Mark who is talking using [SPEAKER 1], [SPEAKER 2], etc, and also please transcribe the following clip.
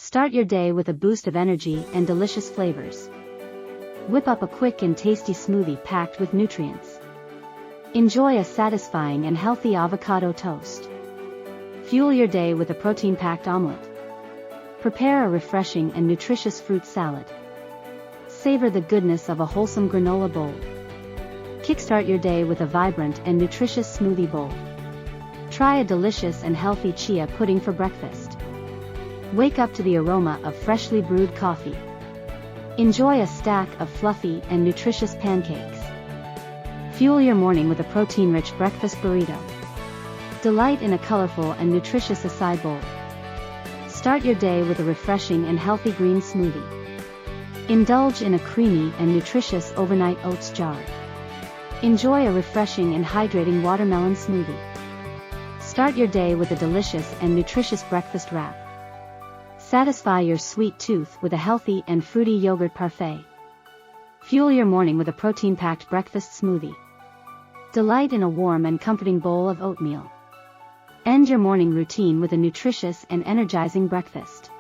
[SPEAKER 1] Start your day with a boost of energy and delicious flavors. Whip up a quick and tasty smoothie packed with nutrients. Enjoy a satisfying and healthy avocado toast. Fuel your day with a protein-packed omelet. Prepare a refreshing and nutritious fruit salad. Savor the goodness of a wholesome granola bowl. Kickstart your day with a vibrant and nutritious smoothie bowl. Try a delicious and healthy chia pudding for breakfast. Wake up to the aroma of freshly brewed coffee. Enjoy a stack of fluffy and nutritious pancakes. Fuel your morning with a protein-rich breakfast burrito. Delight in a colorful and nutritious acai bowl. Start your day with a refreshing and healthy green smoothie. Indulge in a creamy and nutritious overnight oats jar. Enjoy a refreshing and hydrating watermelon smoothie. Start your day with a delicious and nutritious breakfast wrap. Satisfy your sweet tooth with a healthy and fruity yogurt parfait. Fuel your morning with a protein-packed breakfast smoothie. Delight in a warm and comforting bowl of oatmeal. End your morning routine with a nutritious and energizing breakfast.